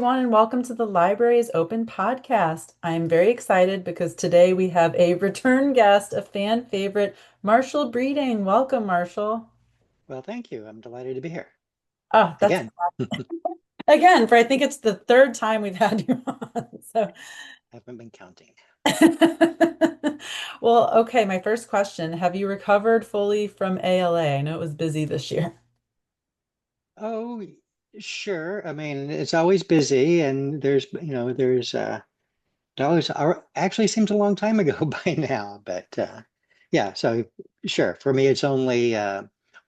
everyone, and welcome to the Library's Open Podcast. I'm very excited because today we have a return guest, a fan favorite, Marshall Breeding. Welcome, Marshall. Well, thank you. I'm delighted to be here Oh, that's again. again, for I think it's the third time we've had you on. So, Haven't been counting. well, okay, my first question, have you recovered fully from ALA? I know it was busy this year. Oh, sure. I mean, it's always busy, and it always actually seems a long time ago by now, but yeah. So sure. For me, it's only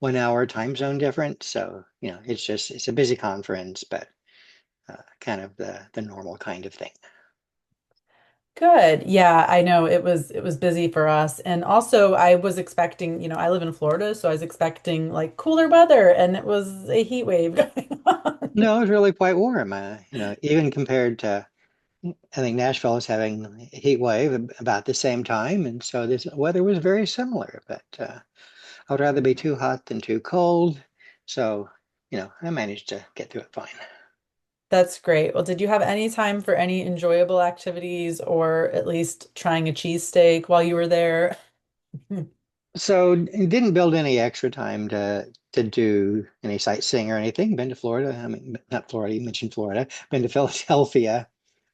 1 hour time zone difference, so it's a busy conference, but kind of the normal kind of thing. Good. Yeah, I know it was busy for us. And also I was expecting, I live in Florida, so I was expecting like cooler weather and it was a heat wave going on. No, it's really quite warm. Even compared to I think Nashville is having a heat wave about the same time, and so this weather was very similar. But I would rather be too hot than too cold. So, I managed to get through it fine. That's great. Well, did you have any time for any enjoyable activities or at least trying a cheesesteak while you were there? So, didn't build any extra time to do any sightseeing or anything. Been to Florida. I mean, not Florida. You mentioned Florida. Been to Philadelphia,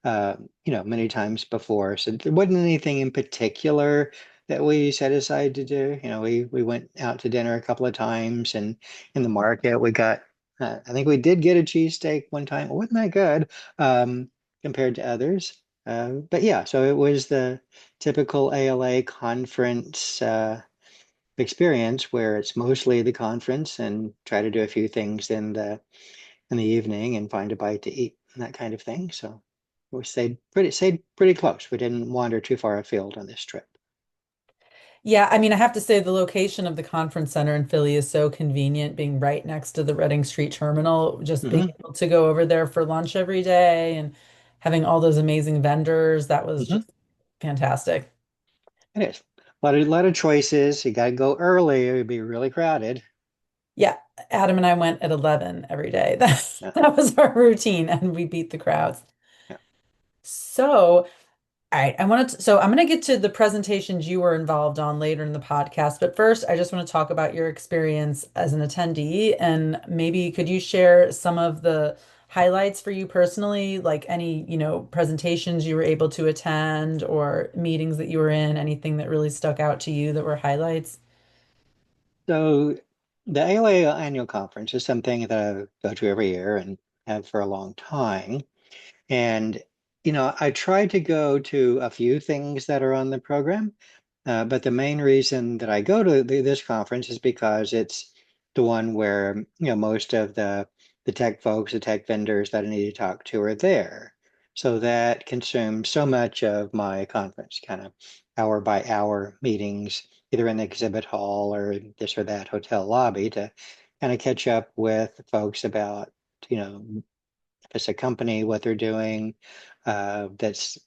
many times before. So there wasn't anything in particular that we set aside to do. We went out to dinner a couple of times, and in the market we got. I think we did get a cheesesteak one time. It wasn't that good compared to others. But yeah, so it was the typical ALA conference. Experience where it's mostly the conference and try to do a few things in the evening and find a bite to eat and that kind of thing. So we stayed pretty close. We didn't wander too far afield on this trip. Yeah, I mean, I have to say the location of the conference center in Philly is so convenient, being right next to the Reading Street Terminal, just being Hmm. able to go over there for lunch every day and having all those amazing vendors. That was Hmm. just fantastic. It is. A lot of choices. You got to go early. It would be really crowded. Yeah, Adam and I went at 11 every day. Yeah. That was our routine, and we beat the crowds. Yeah. So, all right, so I'm going to get to the presentations you were involved on later in the podcast, but first I just want to talk about your experience as an attendee and maybe could you share some of the highlights for you personally, like any, presentations you were able to attend or meetings that you were in, anything that really stuck out to you that were highlights? So the ALA annual conference is something that I go to every year and have for a long time. And, I try to go to a few things that are on the program, but the main reason that I go to this conference is because it's the one where, most of the tech folks, the tech vendors that I need to talk to are there. So that consumes so much of my conference, kind of hour by hour meetings, either in the exhibit hall or this or that hotel lobby to kind of catch up with folks about, you know, if it's a company, what they're doing that's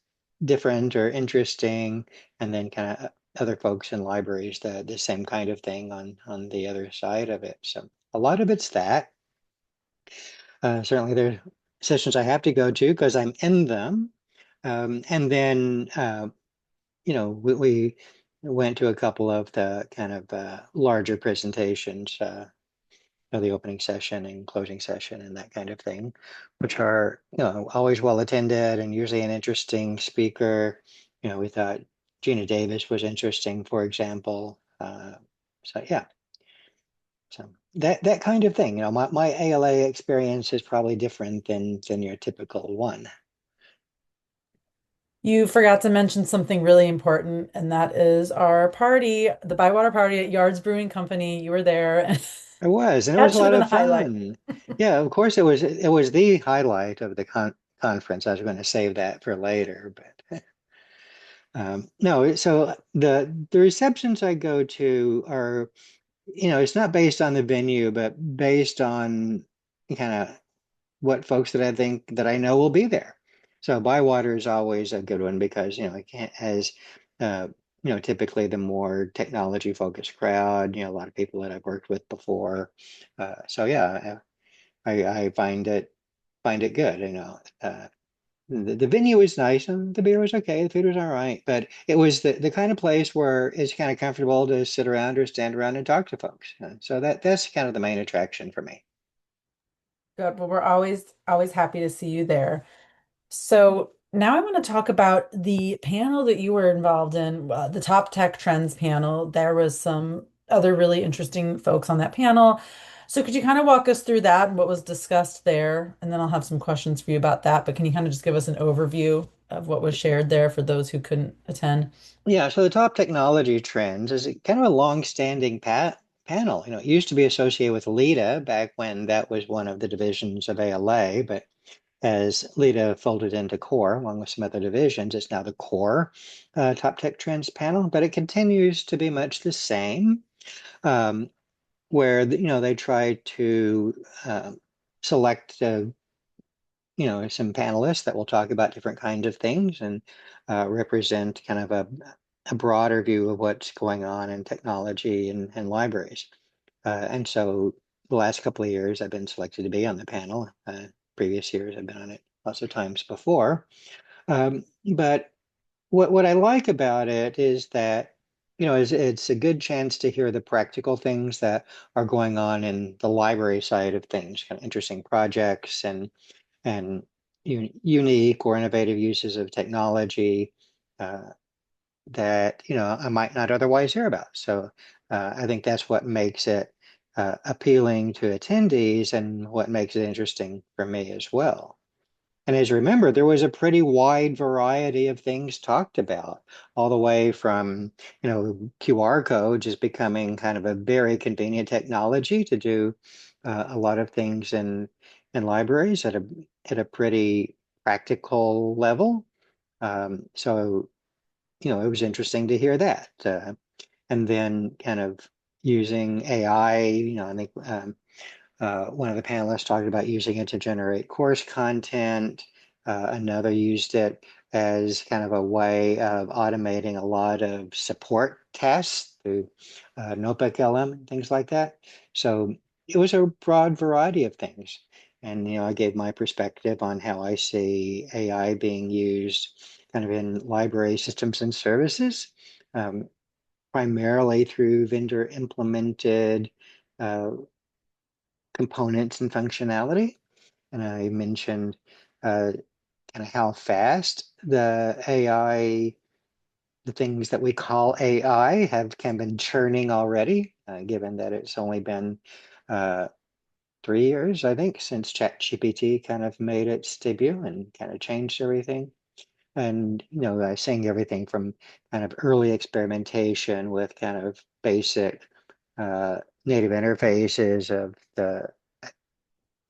different or interesting, and then kind of other folks in libraries, the same kind of thing on the other side of it. So a lot of it's that. Certainly, there are sessions I have to go to because I'm in them, and then we went to a couple of the kind of larger presentations. The opening session and closing session and that kind of thing, which are, always well attended and usually an interesting speaker. We thought Gina Davis was interesting, for example. So yeah, so that kind of thing. My ALA experience is probably different than your typical one. You forgot to mention something really important, and that is our party, the Bywater party at Yards Brewing Company. You were there. It was, and it That was a should have lot been a of highlight. fun. Yeah, of course it was the highlight of the conference. I was going to save that for later, but no, so the receptions I go to are, it's not based on the venue, but based on kind of what folks that I think that I know will be there. So Bywater is always a good one because, it has, uh, typically the more technology focused crowd, a lot of people that I've worked with before. So yeah, I find it find it good. The venue was nice and the beer was okay, the food was all right, but it was the kind of place where it's kind of comfortable to sit around or stand around and talk to folks. So that's kind of the main attraction for me. Good. Well, we're always happy to see you there. So now I want to talk about the panel that you were involved in, the Top Tech Trends panel. There was some other really interesting folks on that panel. So could you kind of walk us through that and what was discussed there? And then I'll have some questions for you about that. But can you kind of just give us an overview of what was shared there for those who couldn't attend? Yeah, so the top technology trends is kind of a long-standing panel. It used to be associated with LIDA back when that was one of the divisions of ALA, but as LIDA folded into core along with some other divisions, it's now the core top tech trends panel, but it continues to be much the same. Um, where they try to select some panelists that will talk about different kinds of things and represent kind of a broader view of what's going on in technology and libraries. And so the last couple of years, I've been selected to be on the panel. Previous years, I've been on it lots of times before. But what I like about it is that, it's a good chance to hear the practical things that are going on in the library side of things, kind of interesting projects and unique or innovative uses of technology uh, that I might not otherwise hear about. So I think that's what makes it appealing to attendees and what makes it interesting for me as well. And as you remember, there was a pretty wide variety of things talked about, all the way from, QR code just becoming kind of a very convenient technology to do a lot of things in libraries at a pretty practical level. So, it was interesting to hear that. And then kind of using AI, I think one of the panelists talked about using it to generate course content. Another used it as kind of a way of automating a lot of support tasks through Notebook LM and things like that. So it was a broad variety of things. And, I gave my perspective on how I see AI being used kind of in library systems and services, um, primarily through vendor implemented uh, components and functionality. And I mentioned kind of how fast the AI, the things that we call AI, have kind of been churning already, given that it's only been uh, 3 years, I think, since ChatGPT kind of made its debut and kind of changed everything. And, seeing everything from kind of early experimentation with kind of basic native interfaces of the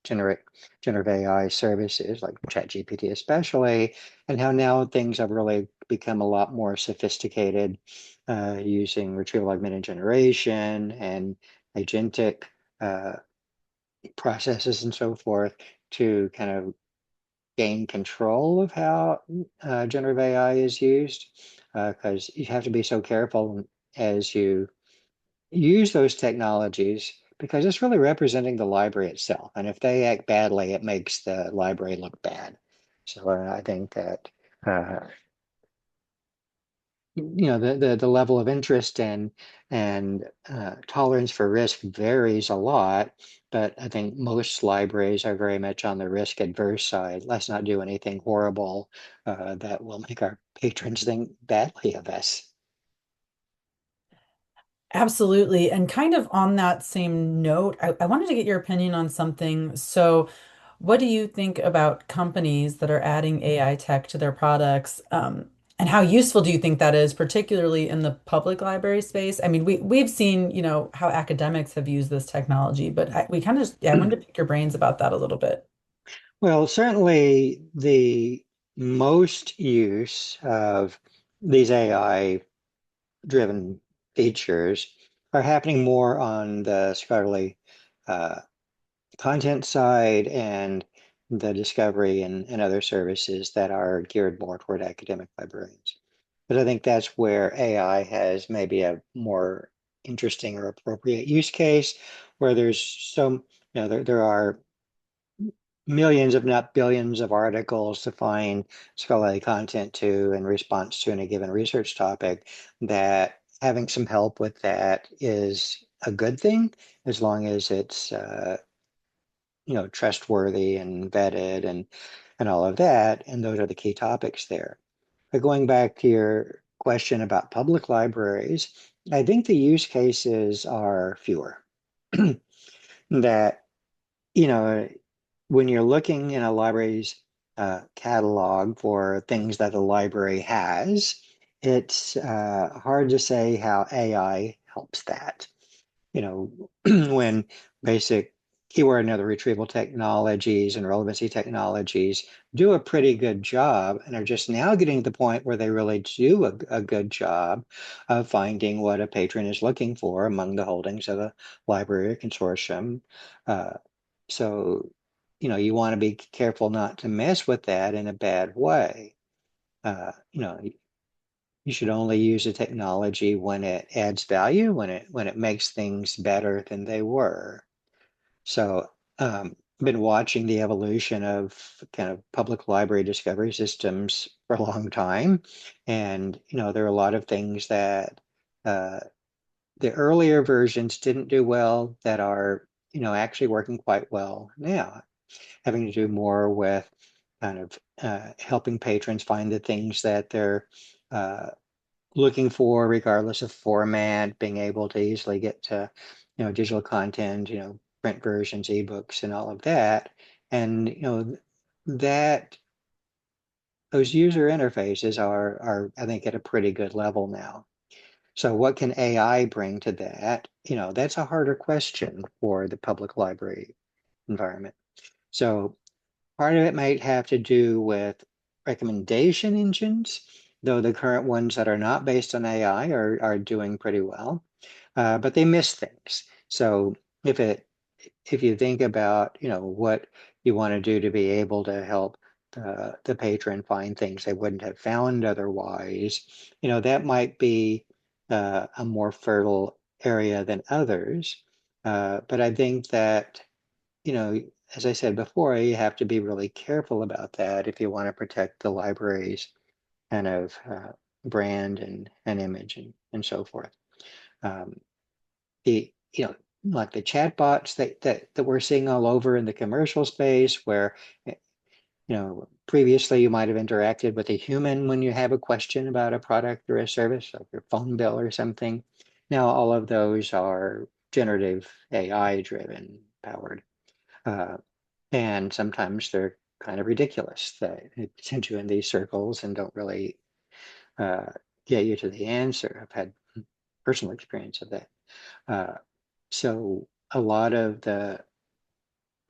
generate generative AI services like ChatGPT especially, and how now things have really become a lot more sophisticated using retrieval augmented generation and agentic uh, processes and so forth to kind of gain control of how generative AI is used, because you have to be so careful as you use those technologies because it's really representing the library itself. And if they act badly, it makes the library look bad. So I think that the level of interest and tolerance for risk varies a lot, but I think most libraries are very much on the risk adverse side. Let's not do anything horrible that will make our patrons think badly of us. Absolutely. And kind of on that same note, I wanted to get your opinion on something. So, what do you think about companies that are adding AI tech to their products? And how useful do you think that is, particularly in the public library space? I mean, we've seen, how academics have used this technology, but we kind of, yeah, I wanted to pick your brains about that a little bit. Well, certainly the most use of these AI-driven features are happening more on the scholarly uh, content side and the discovery and other services that are geared more toward academic librarians. But I think that's where AI has maybe a more interesting or appropriate use case where there's some, there are millions, if not billions, of articles to find scholarly content to in response to any given research topic, that having some help with that is a good thing as long as it's trustworthy and vetted and all of that. And those are the key topics there. But going back to your question about public libraries, I think the use cases are fewer. That, you know, when you're looking in a library's catalog for things that the library has, it's hard to say how AI helps that. When basic keyword and other retrieval technologies and relevancy technologies do a pretty good job and are just now getting to the point where they really do a good job of finding what a patron is looking for among the holdings of a library or consortium. Uh, so, you want to be careful not to mess with that in a bad way. You should only use the technology when it adds value, when it makes things better than they were. So, been watching the evolution of kind of public library discovery systems for a long time, and there are a lot of things that uh, the earlier versions didn't do well that are actually working quite well now, having to do more with kind of helping patrons find the things that they're uh, looking for, regardless of format, being able to easily get to, digital content, print versions, ebooks, and all of that. And, that those user interfaces are, I think, at a pretty good level now. So what can AI bring to that? That's a harder question for the public library environment. So part of it might have to do with recommendation engines, though the current ones that are not based on AI are doing pretty well, but they miss things. So if it if you think about what you want to do to be able to help the patron find things they wouldn't have found otherwise, that might be a more fertile area than others. But I think that you know, as I said before, you have to be really careful about that if you want to protect the library's kind of brand and image and so forth. Um, the like the chatbots that we're seeing all over in the commercial space, where previously you might have interacted with a human when you have a question about a product or a service, like your phone bill or something. Now all of those are generative AI driven, powered. Uh, And sometimes they're kind of ridiculous. They send you in these circles and don't really uh, get you to the answer. I've had personal experience of that. Uh, so a lot of the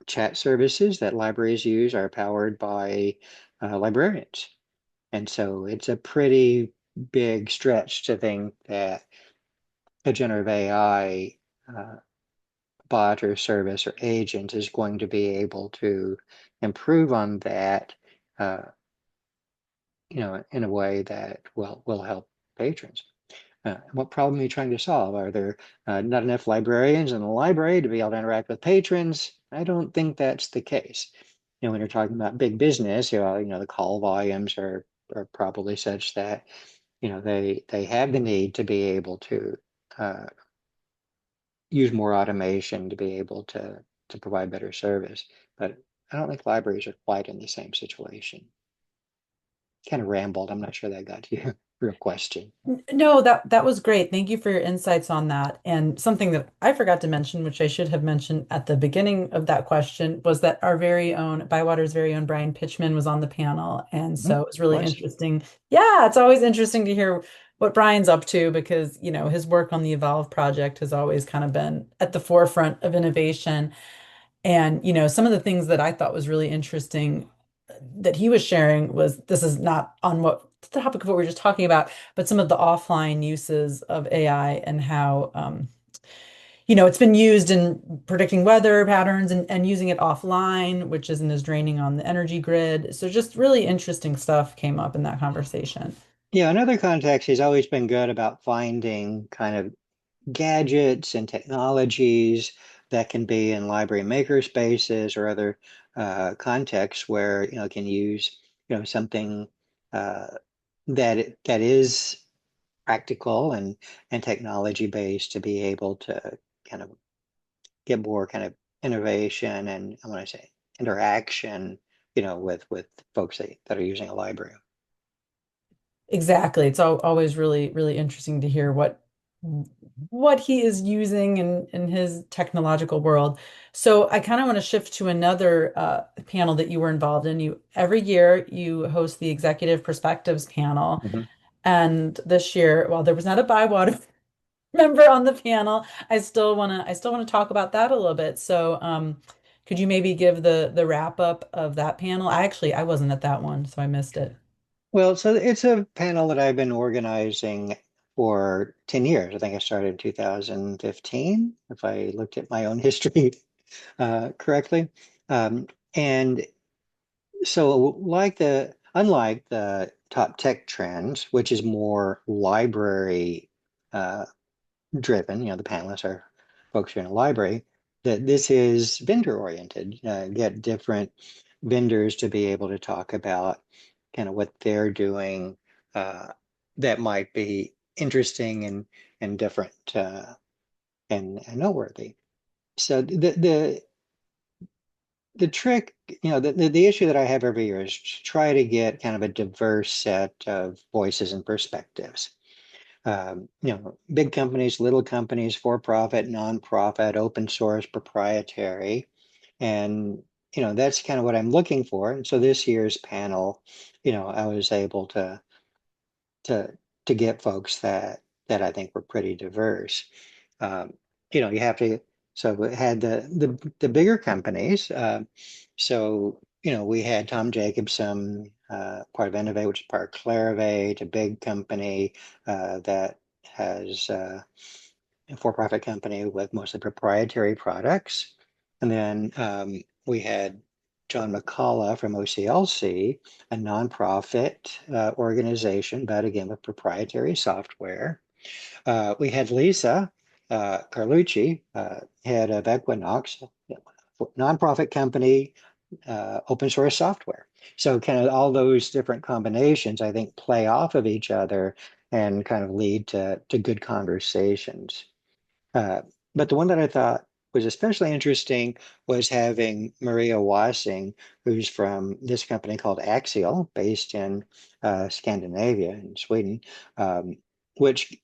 chat services that libraries use are powered by librarians. And so it's a pretty big stretch to think that a generative AI uh, bot or service or agent is going to be able to improve on that uh, in a way that will help patrons. What problem are you trying to solve? Are there not enough librarians in the library to be able to interact with patrons? I don't think that's the case. When you're talking about big business, the call volumes are probably such that they have the need to be able to uh, use more automation to be able to provide better service. But I don't think libraries are quite in the same situation. Kind of rambled. I'm not sure that got to your real question. No, that was great. Thank you for your insights on that. And something that I forgot to mention, which I should have mentioned at the beginning of that question, was that our very own Bywater's very own Brian Pitchman was on the panel. And Mhm. so it was really Was interesting. Yeah, it's always interesting to hear what Brian's up to because, his work on the Evolve project has always kind of been at the forefront of innovation. And, some of the things that I thought was really interesting that he was sharing was this is not on what the topic of what we were just talking about, but some of the offline uses of AI and how, it's been used in predicting weather patterns and using it offline, which isn't as draining on the energy grid. So just really interesting stuff came up in that conversation. Yeah, in other contexts, he's always been good about finding kind of gadgets and technologies that can be in library maker spaces or other contexts where, it can use, something uh, that is practical and technology based to be able to kind of get more kind of innovation and I want to say interaction, with folks that are using a library. Exactly. It's always really, really interesting to hear what he is using in his technological world. So I kind of want to shift to another panel that you were involved in. You every year you host the Executive Perspectives panel, Mhm. and this year, while there was not a Bywater member on the panel, I still want to talk about that a little bit. So could you maybe give the wrap up of that panel? I wasn't at that one, so I missed it. Well, so it's a panel that I've been organizing for 10 years. I think I started in 2015, if I looked at my own history correctly. And so unlike the top tech trends, which is more library uh, driven, the panelists are folks who are in a library, that this is vendor oriented, get different vendors to be able to talk about kind of what they're doing uh, that might be interesting and different and noteworthy. So the trick, the issue that I have every year is to try to get kind of a diverse set of voices and perspectives. Big companies, little companies, for profit, nonprofit, open source, proprietary. And, that's kind of what I'm looking for. And so this year's panel, I was able to to get folks that I think were pretty diverse. Um, you have to. So we had the bigger companies. So we had Tom Jacobson, part of Innovate, which is part of Clarivate, a big company that has a for-profit company with mostly proprietary products. And then we had John McCullough from OCLC, a nonprofit organization, but again with proprietary software. We had Lisa Carlucci, head of Equinox, nonprofit company, open source software. So kind of all those different combinations, I think, play off of each other and kind of lead to good conversations. Uh, but the one that I thought was especially interesting was having Maria Wassing, who's from this company called Axial, based in Scandinavia in Sweden, which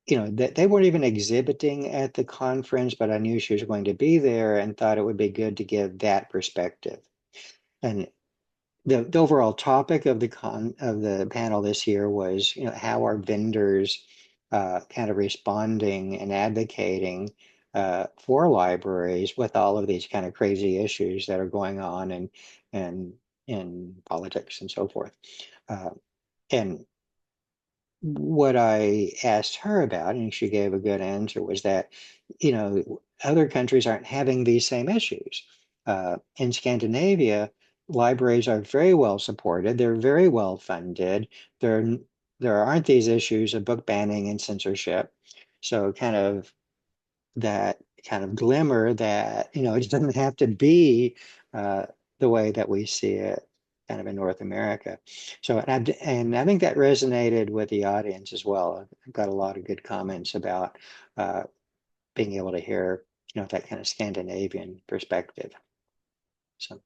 that they weren't even exhibiting at the conference, but I knew she was going to be there and thought it would be good to give that perspective. And the overall topic of the panel this year was, how are vendors kind of responding and advocating for libraries with all of these kind of crazy issues that are going on and in politics and so forth. Uh, and what I asked her about, and she gave a good answer, was that, other countries aren't having these same issues. In Scandinavia, libraries are very well supported. They're very well funded. There aren't these issues of book banning and censorship. So that kind of glimmer that, it doesn't have to be uh, the way that we see it kind of in North America. So, and I think that resonated with the audience as well. I've got a lot of good comments about uh, being able to hear, that kind of Scandinavian perspective. So,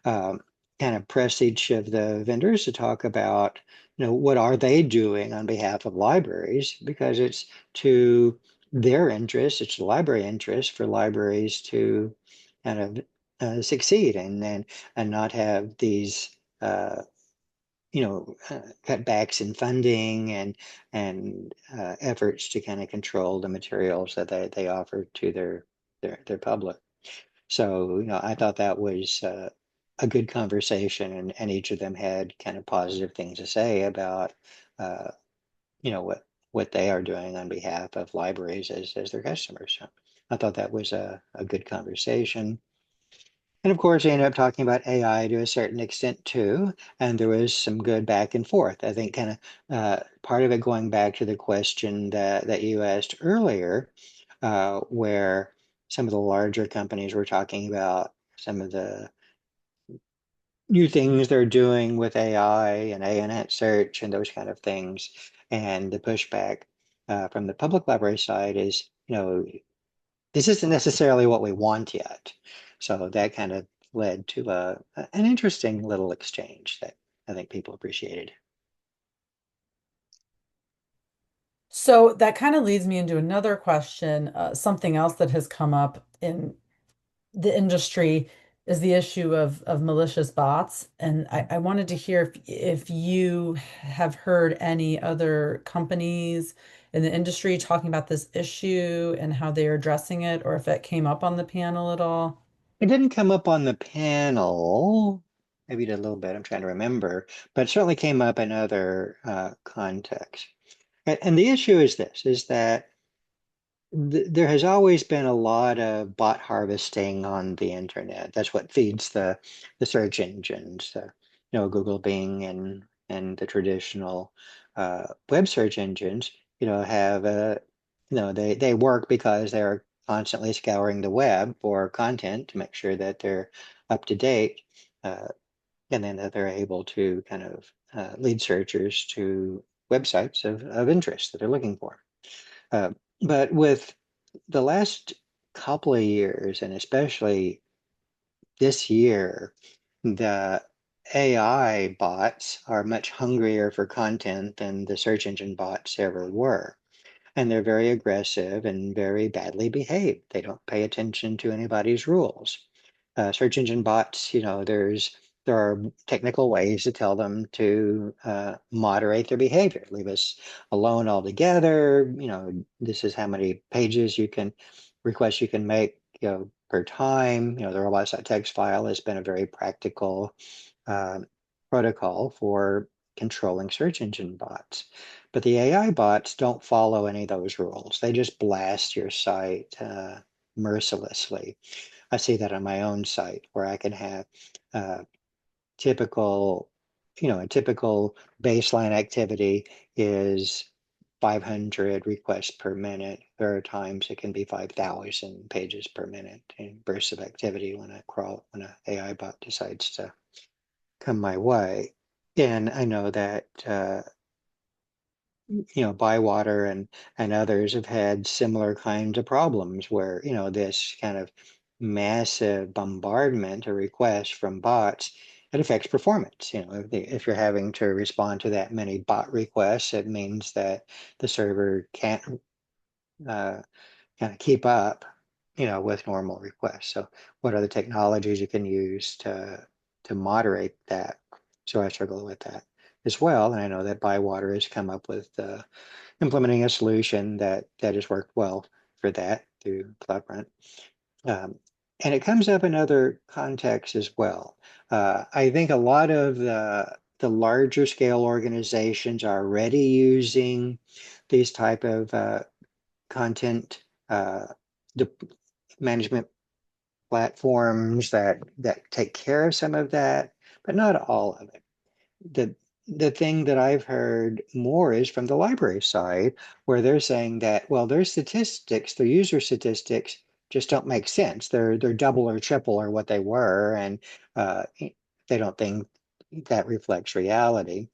um, kind of press each of the vendors to talk about, what are they doing on behalf of libraries, because it's to their interest, it's the library interest for libraries to kind of succeed and not have these cutbacks in funding and efforts to kind of control the materials that they offer to their public. So, I thought that was a good conversation, and each of them had kind of positive things to say about, uh, what they are doing on behalf of libraries as their customers. So I thought that was a good conversation. And of course, I ended up talking about AI to a certain extent too, and there was some good back and forth. I think kind of part of it going back to the question that you asked earlier, where some of the larger companies were talking about some of the new things they're doing with AI and ANet search and those kind of things. And the pushback from the public library side is, this isn't necessarily what we want yet. So that kind of led to an interesting little exchange that I think people appreciated. So that kind of leads me into another question. Something else that has come up in the industry is the issue of malicious bots. And I wanted to hear if you have heard any other companies in the industry talking about this issue and how they are addressing it, or if it came up on the panel at all. It didn't come up on the panel, maybe it did a little bit, I'm trying to remember, but it certainly came up in other contexts. And the issue is this, is that there has always been a lot of bot harvesting on the internet. That's what feeds the search engines, Google, Bing, and the traditional web search engines. Have they work because they're constantly scouring the web for content to make sure that they're up to date, uh, and then that they're able to kind of lead searchers to websites of interest that they're looking for. Uh, but with the last couple of years, and especially this year, the AI bots are much hungrier for content than the search engine bots ever were. And they're very aggressive and very badly behaved. They don't pay attention to anybody's rules. Search engine bots, there are technical ways to tell them to moderate their behavior, leave us alone altogether. This is how many pages you can requests you can make, per time. The robots.txt file has been a very practical uh, protocol for controlling search engine bots. But the AI bots don't follow any of those rules. They just blast your site mercilessly. I see that on my own site where I can have uh, typical, a typical baseline activity is 500 requests per minute. There are times it can be 5,000 pages per minute in bursts of activity when an AI bot decides to come my way. And I know that Bywater and others have had similar kinds of problems where, this kind of massive bombardment of requests from bots, it affects performance. If you're having to respond to that many bot requests, it means that the server can't uh, kind of keep up, with normal requests. So what are the technologies you can use to moderate that? So I struggle with that as well. And I know that Bywater has come up with implementing a solution that has worked well for that through CloudFront. Um, and it comes up in other contexts as well. I think a lot of the larger scale organizations are already using these type of content uh, de management platforms that take care of some of that, but not all of it. The the thing that I've heard more is from the library side, where they're saying that, well, their statistics, their user statistics just don't make sense. They're double or triple or what they were, and they don't think that reflects reality.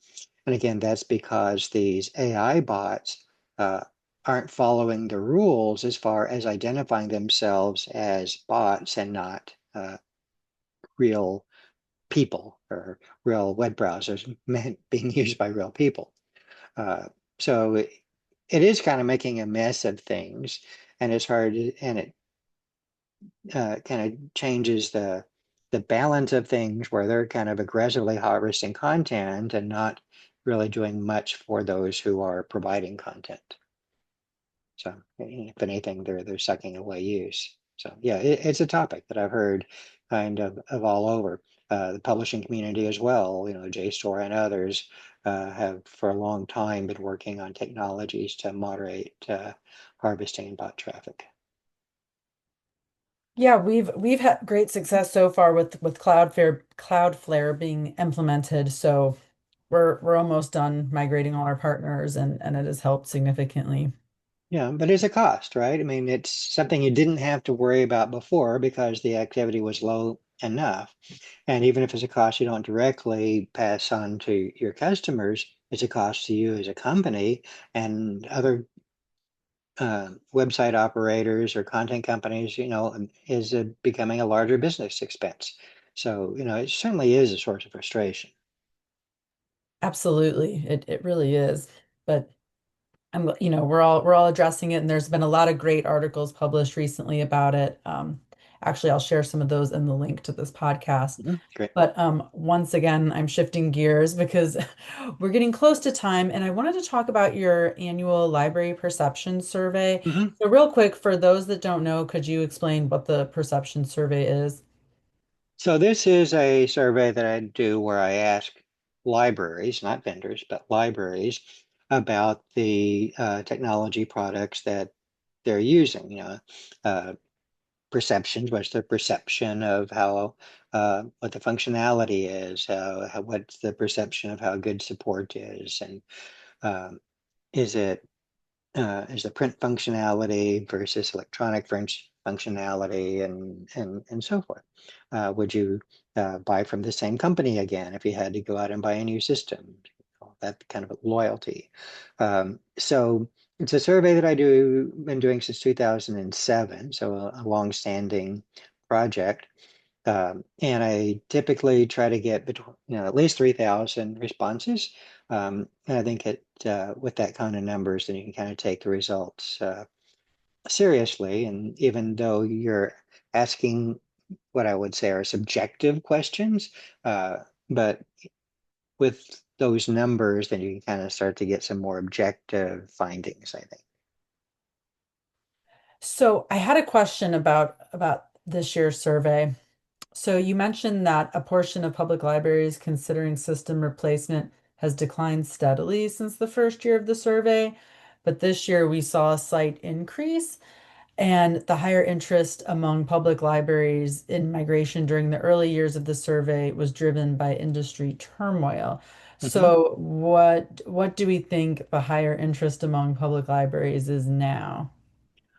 And again, that's because these AI bots uh, aren't following the rules as far as identifying themselves as bots and not real people or real web browsers meant being used by real people. Uh, so it is kind of making a mess of things, and it's hard, and it kind of changes the balance of things where they're kind of aggressively harvesting content and not really doing much for those who are providing content. So if anything, they're sucking away use. So yeah, it's a topic that I've heard kind of all over. The publishing community as well, JSTOR and others have for a long time been working on technologies to moderate harvesting bot traffic. Yeah, we've had great success so far with Cloudflare being implemented. So we're almost done migrating all our partners and it has helped significantly. Yeah, but it's a cost, right? I mean, it's something you didn't have to worry about before because the activity was low enough. And even if it's a cost you don't directly pass on to your customers, it's a cost to you as a company and other website operators or content companies, is becoming a larger business expense. So, it certainly is a source of frustration. Absolutely. It really is. But we're all addressing it, and there's been a lot of great articles published recently about it. Actually, I'll share some of those in the link to this podcast. Mhm. Great. But once again, I'm shifting gears because we're getting close to time, and I wanted to talk about your annual library perception survey. Mhm. So, real quick, for those that don't know, could you explain what the perception survey is? So this is a survey that I do where I ask libraries, not vendors, but libraries about the technology products that they're using. Uh, perceptions, what's their perception of how what the functionality is, what's the perception of how good support is, and um, is it is the print functionality versus electronic functionality and so forth. Would you buy from the same company again if you had to go out and buy a new system? That kind of loyalty. So it's a survey that been doing since 2007, so a long-standing project. And I typically try to get between, at least 3,000 responses. And I think with that kind of numbers, then you can kind of take the results seriously. And even though you're asking what I would say are subjective questions, uh, but with those numbers, then you can kind of start to get some more objective findings, I think. So, I had a question about this year's survey. So you mentioned that a portion of public libraries considering system replacement has declined steadily since the first year of the survey, but this year we saw a slight increase, and the higher interest among public libraries in migration during the early years of the survey was driven by industry turmoil. Mhm. So what do we think the higher interest among public libraries is now?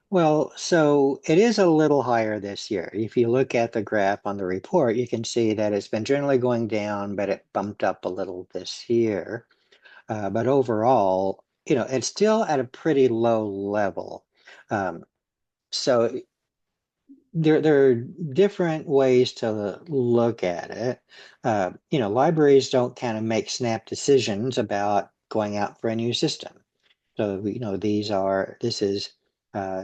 Well, so it is a little higher this year. If you look at the graph on the report, you can see that it's been generally going down, but it bumped up a little this year. But overall, it's still at a pretty low level. Um, so there are different ways to look at it. Libraries don't kind of make snap decisions about going out for a new system. So, this is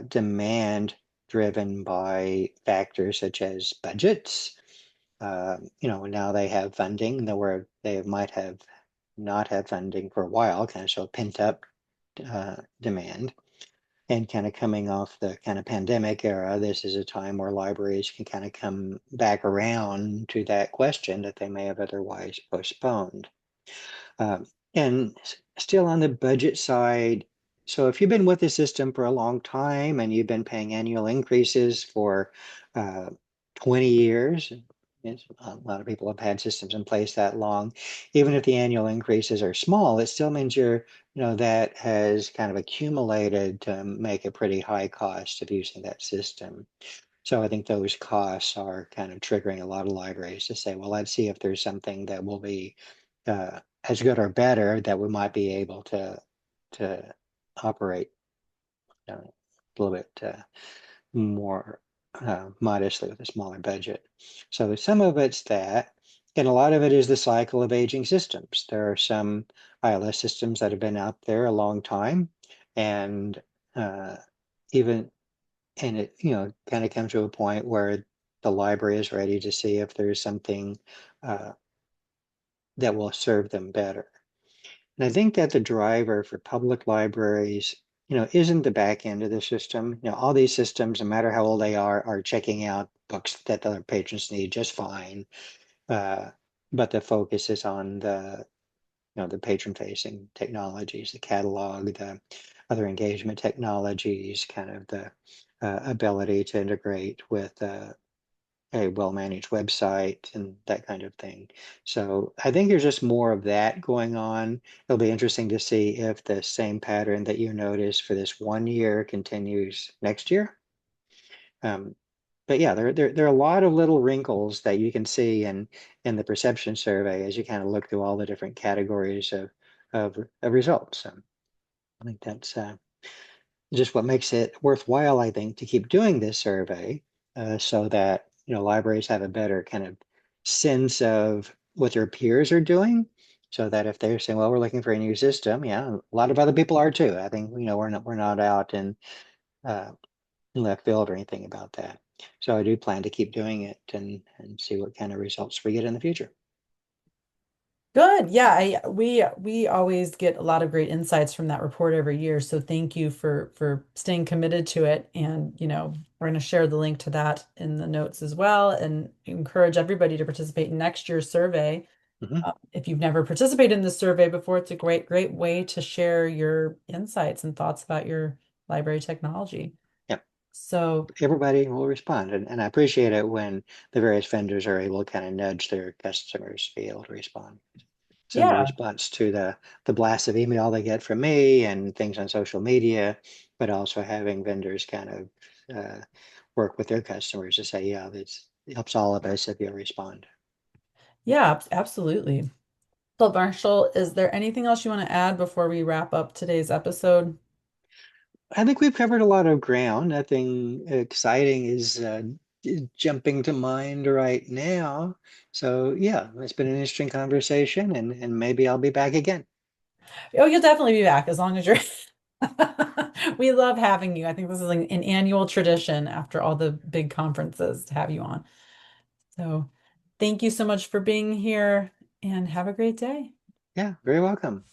demand driven by factors such as budgets. Now they have funding, though where they might have not had funding for a while, kind of show pent up demand. And kind of coming off the kind of pandemic era, this is a time where libraries can kind of come back around to that question that they may have otherwise postponed. Um, and still on the budget side, so if you've been with the system for a long time and you've been paying annual increases for uh, 20 years, a lot of people have had systems in place that long. Even if the annual increases are small, it still means that has kind of accumulated to make a pretty high cost of using that system. So I think those costs are kind of triggering a lot of libraries to say, well, let's see if there's something that will be as good or better that we might be able to operate a little bit more modestly with a smaller budget. So some of it's that, and a lot of it is the cycle of aging systems. There are some ILS systems that have been out there a long time, and uh, even and it kind of comes to a point where the library is ready to see if there's something uh, that will serve them better. And I think that the driver for public libraries, isn't the back end of the system. All these systems, no matter how old they are checking out books that their patrons need just fine. Uh, but the focus is on the patron-facing technologies, the catalog, the other engagement technologies, kind of the ability to integrate with a well-managed website and that kind of thing. So I think there's just more of that going on. It'll be interesting to see if the same pattern that you noticed for this one year continues next year. Um, but yeah, there are a lot of little wrinkles that you can see in the perception survey as you kind of look through all the different categories of results. So I think that's just what makes it worthwhile, I think, to keep doing this survey, so that libraries have a better kind of sense of what their peers are doing. So that if they're saying, "Well, we're looking for a new system," yeah, a lot of other people are too. I think we're not out uh, in left field or anything about that. So I do plan to keep doing it and see what kind of results we get in the future. Good. Yeah, we always get a lot of great insights from that report every year. So thank you for staying committed to it. And, we're going to share the link to that in the notes as well and encourage everybody to participate in next year's survey. Hmm. If you've never participated in this survey before, it's a great way to share your insights and thoughts about your library technology. Yeah, So, everybody will respond, and I appreciate it when the various vendors are able to kind of nudge their customers to be able to respond. Some of the yeah. response to the blast of email they get from me and things on social media, but also having vendors kind of work with their customers to say, yeah, it helps all of us if you respond. Yeah, absolutely. So, Marshall, is there anything else you want to add before we wrap up today's episode? I think we've covered a lot of ground. Nothing exciting is jumping to mind right now. So yeah, it's been an interesting conversation, and maybe I'll be back again. Oh, you'll definitely be back as long as you're. We love having you. I think this is an annual tradition after all the big conferences to have you on. So, thank you so much for being here and have a great day. Yeah, very welcome.